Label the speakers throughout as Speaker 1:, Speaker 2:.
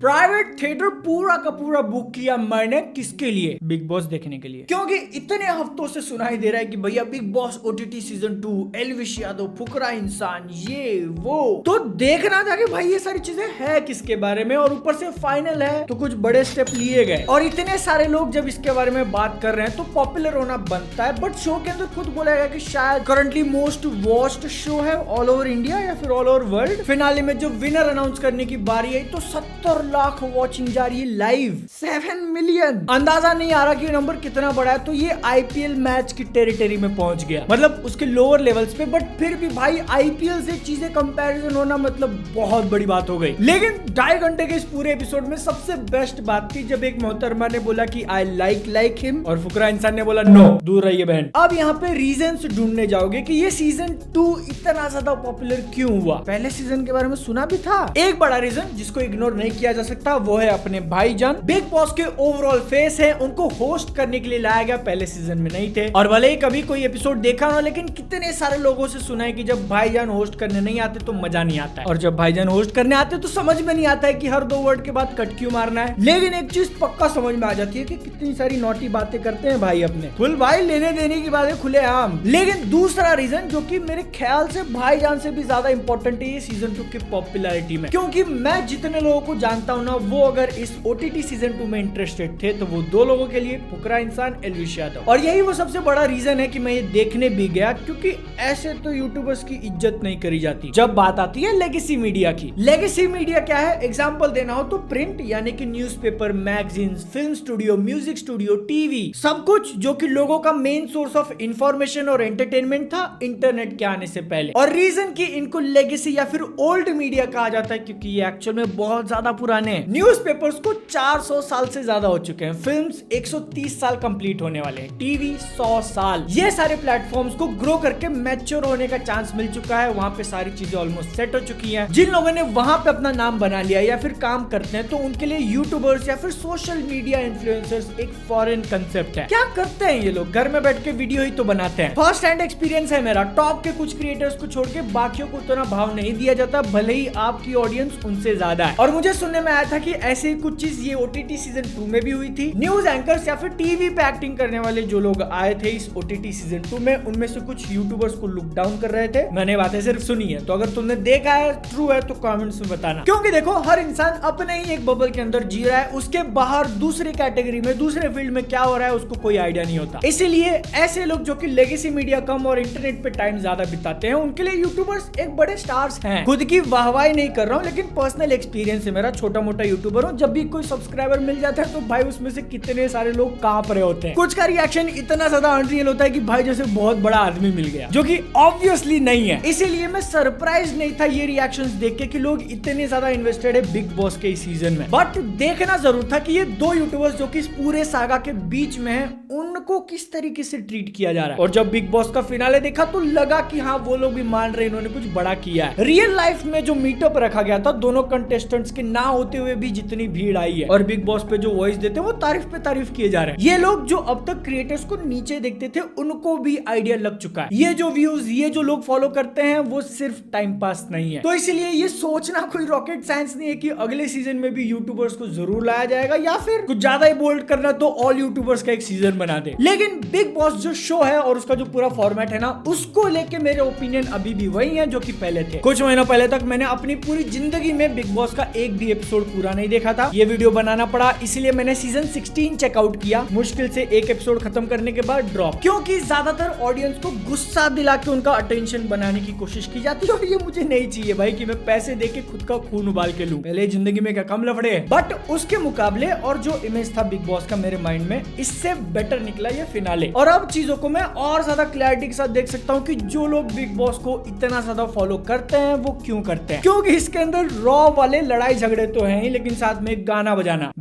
Speaker 1: Private theatre पूरा का पूरा बुक किया मैंने किसके लिए? बिग बॉस देखने के लिए। क्योंकि इतने हफ्तों से सुनाई दे रहा है कि भैया Bigg Boss OTT season 2, Elvish Yadav, Fukra Insaan, ये वो, तो देखना था कि भाई ये सारी चीजें है किसके बारे में, और ऊपर से फाइनल है तो कुछ बड़े स्टेप लिए गए और इतने सारे लोग जब इसके बारे में बात कर रहे हैं तो पॉपुलर होना बनता है। बट शो के अंदर खुद बोला गया कि शायद करंटली मोस्ट वॉच्ड शो है ऑल ओवर इंडिया या फिर ऑल ओवर वर्ल्ड। फिनाले में जब विनर अनाउंस करने की बारी आई तो 70 लाख वॉचिंग जा रही है लाइव, 7 मिलियन। अंदाजा नहीं आ रहा कि ये नंबर कितना बड़ा है। तो ये आईपीएल मैच की टेरिटरी में पहुंच गया, मतलब उसके लोअर लेवल्स पे। बट फिर भी भाई आईपीएल से चीजें कंपैरिजन होना मतलब बहुत बड़ी बात हो गई। लेकिन 2.5 घंटे के इस पूरे एपिसोड में सबसे बेस्ट बात थी जब एक मोहतरमा ने बोला कि आई लाइक हिम और फुकरा इंसान ने बोला नो, दूर रहिए बहन। अब यहाँ पे रीजंस ढूंढने जाओगे कि ये सीजन 2 इतना ज्यादा पॉपुलर क्यों हुआ। पहले सीजन के बारे में सुना भी था। एक बड़ा रीजन जिसको इग्नोर नहीं किया जा सकता वो है अपने भाईजान। बिग बॉस के ओवरऑल फेस है, उनको होस्ट करने के लिए लाया गया, पहले सीजन में नहीं थे। और भले ही कभी कोई एपिसोड देखा हो, लेकिन कितने सारे लोगों से सुना है कि जब भाईजान होस्ट करने नहीं आते तो मजा नहीं आता है, और जब भाईजान होस्ट करने आते तो समझ में नहीं आता है कि हर 2 वर्ड के बाद कट क्यों मारना है। लेकिन एक चीज पक्का समझ में आ जाती है कि कितनी सारी नॉटी बातें करते हैं भाई अपने फुल भाई, लेने देने की बातें खुले आम। लेकिन दूसरा रीजन जो कि मेरे ख्याल से भाईजान से भी ज्यादा इंपॉर्टेंट है ये सीजन 2 की पॉपुलैरिटी में, क्योंकि मैं जितने लोगों को जानता हूँ ना, वो अगर इस ओटीटी सीजन 2 में इंटरेस्टेड थे तो वो 2 लोगों के लिए फुकरा इंसान, एल्विश यादव। और यही वो सबसे बड़ा रीजन है कि मैं ये देखने भी गया, क्योंकि ऐसे तो यूट्यूबर्स की इज्जत नहीं करी जाती जब बात आती है लेगेसी मीडिया की। लेगेसी मीडिया क्या है? एग्जांपल देना हो तो प्रिंट यानी कि newspaper, magazines, film studio, music studio, TV, सब कुछ जो कि लोगों का मेन सोर्स ऑफ इंफॉर्मेशन और एंटरटेनमेंट था इंटरनेट के आने से पहले। और रीजन की इनको लेगेसी या फिर ओल्ड मीडिया कहा जाता है क्योंकि ये एक्चुअल में बहुत ज्यादा पुराने हैं। न्यूज़पेपर्स को 400 साल से ज्यादा हो चुके हैं, फिल्म्स 130 साल कंप्लीट होने वाले हैं, टीवी 100 साल। ये सारे प्लेटफॉर्म्स को ग्रो करके मैच्योर होने का चांस मिल चुका है। वहां पे सारी चीजें ऑलमोस्ट सेट हो चुकी हैं। जिन लोगों ने वहां पे अपना नाम बना लिया या फिर काम करते हैं तो उनके लिए यूट्यूबर्स या फिर सोशल मीडिया इन्फ्लुएंसर्स एक फॉरेन कंसेप्ट है। क्या करते हैं ये लोग? घर में बैठ के वीडियो ही तो बनाते हैं। फर्स्ट हैंड एक्सपीरियंस है मेरा। टॉप के कुछ क्रिएटर्स को छोड़ के बाकियों को उतना भाव नहीं दिया जाता, भले ही आपकी ऑडियंस उनसे ज्यादा है। और मुझे सुनने में आया था कि ऐसे ही कुछ चीज ये ओटीटी सीजन 2 में भी हुई थी। न्यूज एंकर्स या फिर टीवी पे एक्टिंग करने वाले जो लोग आए थे इस ओटीटी सीजन 2 में, उनमें से कुछ यूट्यूबर्स को लुक डाउन कर रहे थे। मैंने बातें सिर्फ सुनी है, तो अगर तुमने देखा है, ट्रू है तो कमेंट्स में बताना। क्योंकि देखो हर इंसान अपने ही एक बबल के अंदर जी रहा है, उसके बाहर दूसरी कैटेगरी में, दूसरे फील्ड में क्या हो रहा है उसको कोई आइडिया नहीं होता। इसीलिए ऐसे लोग जो कि लेगेसी मीडिया कम और इंटरनेट पे टाइम ज्यादा बिताते हैं, उनके लिए यूट्यूबर्स एक बड़े स्टार्स हैं। खुद की वाहवाही नहीं कर रहा हूँ, लेकिन पर्सनल एक्सपीरियंस है मेरा, छोटा मोटा यूट्यूबर हूँ। जब भी कोई सब्सक्राइबर मिल जाता है तो भाई उसमें से कितने सारे लोग कांप रहे होते हैं। कुछ का रिएक्शन इतना ज्यादा अनरियल होता है कि भाई जैसे बहुत बड़ा आदमी मिल गया, जो कि ऑब्वियसली नहीं है। इसीलिए मैं सरप्राइज नहीं था ये रिएक्शंस देख के कि लोग इतने ज्यादा इन्वेस्टेड है बिग बॉस के इस सीजन में। बट देखना जरूर था कि ये 2 यूट्यूबर्स जो कि इस पूरे सागा के बीच में है, उनको किस तरीके से ट्रीट किया जा रहा है। और जब बिग बॉस का फिनाले देखा तो लगा कि हाँ वो लोग भी मान रहे, इन्होंने कुछ बड़ा किया है। रियल लाइफ में जो मीटअप रखा गया था दोनों कंटेस्टेंट्स के ना होते हुए भी जितनी भीड़ आई है, और बिग बॉस पे जो वॉइस देते हैं वो तारीफ पे तारीफ किए जा रहे हैं। ये लोग जो अब तक क्रिएटर्स को नीचे देखते थे उनको भी आइडिया लग चुका है। ये जो व्यूज, ये जो लोग फॉलो करते हैं वो सिर्फ टाइम पास नहीं है। तो इसलिए ये सोचना कोई रॉकेट साइंस नहीं है कि अगले सीजन में भी यूट्यूबर्स को जरूर लाया जाएगा, या फिर कुछ ज्यादा ही बोल्ड करना तो ऑल यूट्यूबर्स का एक सीजन बना दे। लेकिन बिग बॉस जो शो है और उसका जो पूरा फॉर्मेट है ना, उसको लेके मेरे ओपिनियन अभी भी वही है जो कि पहले थे। कुछ महीनों पहले तक मैंने अपनी पूरी जिंदगी में बिग बॉस का एक भी एपिसोड पूरा नहीं देखा था। ये वीडियो बनाना पड़ा, इसीलिए मैंने सीजन 16 चेकआउट किया, मुश्किल से एक एपिसोड खत्म करने के बाद ड्रॉप, क्योंकि ज्यादातर ऑडियंस को गुस्सा दिला के उनका अटेंशन बनाने की कोशिश की जाती है, और ये मुझे नहीं चाहिए भाई कि मैं पैसे दे के खुद का खून उबाल के लूं। पहले जिंदगी में क्या कम लफड़े हैं। बट उसके मुकाबले और जो इमेज था बिग बॉस का मेरे माइंड में, इससे बेटर निकला ये फिनाले। और अब चीजों को मैं और ज्यादा क्लैरिटी के साथ देख सकता हूँ कि जो लोग बिग बॉस को इतना ज्यादा फॉलो करते हैं वो क्यों करते हैं। क्योंकि इसके अंदर रॉ वाले लड़ाई झगड़े तो हैं ही, लेकिन साथ में गाना बजाना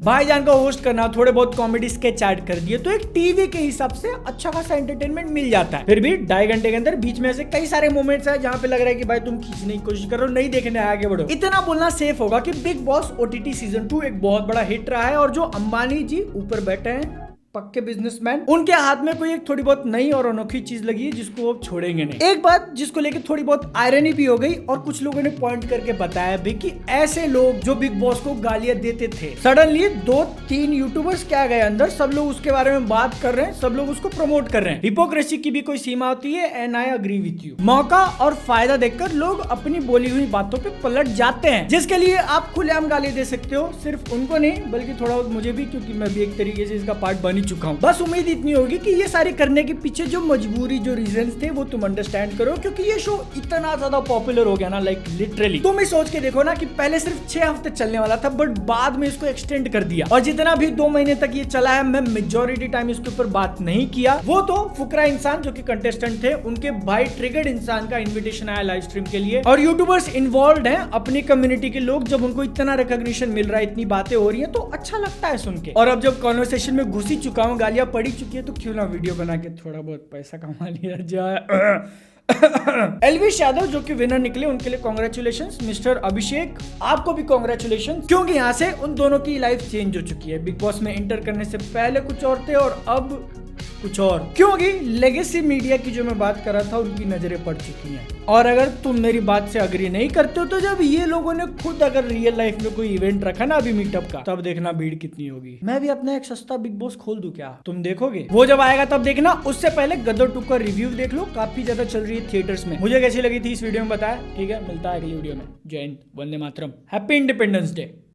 Speaker 1: भाईजान का होस्ट करना, थोड़े बहुत कॉमेडी स्केच ऐड कर दिए तो एक टीवी के हिसाब से अच्छा खासा एंटरटेनमेंट मिल जाता है। फिर भी 2.5 घंटे के अंदर बीच में ऐसे कई सारे मोमेंट्स है जहाँ पे लग रहा है कि भाई तुम खींचने की कोशिश कर रहे हो, नहीं देखने आगे बढ़ो। इतना बोलना सेफ होगा कि बिग बॉस ओटीटी सीजन 2 एक बहुत बड़ा हिट रहा है, और जो अंबानी जी ऊपर बैठे हैं पक्के बिजनेसमैन, उनके हाथ में कोई एक थोड़ी बहुत नई और अनोखी चीज लगी है जिसको वो छोड़ेंगे नहीं। एक बात जिसको लेके थोड़ी बहुत आयरनी भी हो गई और कुछ लोगों ने पॉइंट करके बताया भी कि ऐसे लोग जो बिग बॉस को गालियां देते थे, सडनली 2-3 यूट्यूबर्स क्या गए अंदर, सब लोग उसके बारे में बात कर रहे हैं, सब लोग उसको प्रमोट कर रहे हैं। हिपोक्रेसी की भी कोई सीमा होती है, and I agree with you. मौका और फायदा देखकर लोग अपनी बोली हुई बातों पे पलट जाते हैं, जिसके लिए आप खुलेआम गाली दे सकते हो, सिर्फ उनको नहीं बल्कि थोड़ा बहुत मुझे भी, क्योंकि मैं भी एक तरीके से इसका पार्ट बन ही चुका हूँ। बस उम्मीद इतनी होगी कि ये सारी करने के पीछे जो मजबूरी, जो रीजंस थे वो तुम अंडरस्टैंड करो, क्योंकि ये शो इतना ज्यादा पॉपुलर हो गया ना, लाइक लिटरली तुम ही सोच के देखो ना कि पहले सिर्फ 6 हफ्ते चलने वाला था, बट बाद में इसको एक्सटेंड कर दिया, और जितना भी 2 महीने तक ये चला है, मैं मेजोरिटी टाइम इसके ऊपर बात नहीं किया। वो तो फुकरा इंसान जो कि कंटेस्टेंट थे, उनके भाई ट्रिगर्ड इंसान का इन्विटेशन आया लाइव स्ट्रीम के लिए, और यूट्यूबर्स इन्वॉल्व हैं, अपनी कम्युनिटी के लोग, जब उनको इतना रिकॉग्निशन मिल रहा है, इतनी बातें हो रही है, तो अच्छा लगता है सुन के। और अब जब कॉन्वर्सेशन में घुस ही चुका हूँ, गालियां पड़ी चुकी है, तो क्यों ना वीडियो बना के थोड़ा बहुत पैसा कमा लिया जाए। एलविश यादव जो कि विनर निकले, उनके लिए कांग्रेचुलेशंस। मिस्टर अभिषेक, आपको भी कांग्रेचुलेशंस, क्योंकि यहाँ से उन दोनों की लाइफ चेंज हो चुकी है। बिग बॉस में एंटर करने से पहले कुछ और थे और अब कुछ और, क्योंकि लेगेसी मीडिया की जो मैं बात कर रहा था, उनकी नजरें पड़ चुकी हैं। और अगर तुम मेरी बात से अग्री नहीं करते हो, तो जब ये लोगों ने खुद अगर रियल लाइफ में कोई इवेंट रखा ना अभी मीटअप का, तब देखना भीड़ कितनी होगी। मैं भी अपना एक सस्ता बिग बॉस खोल दूं क्या? तुम देखोगे, वो जब आएगा तब देखना। उससे पहले गदर 2 का रिव्यू देख लो, काफी ज्यादा चल रही है थिएटर्स में। मुझे कैसी लगी थी इस वीडियो में बताया, ठीक है? मिलता है अगली वीडियो में। जय Hind, Vande Mataram, happy independence day.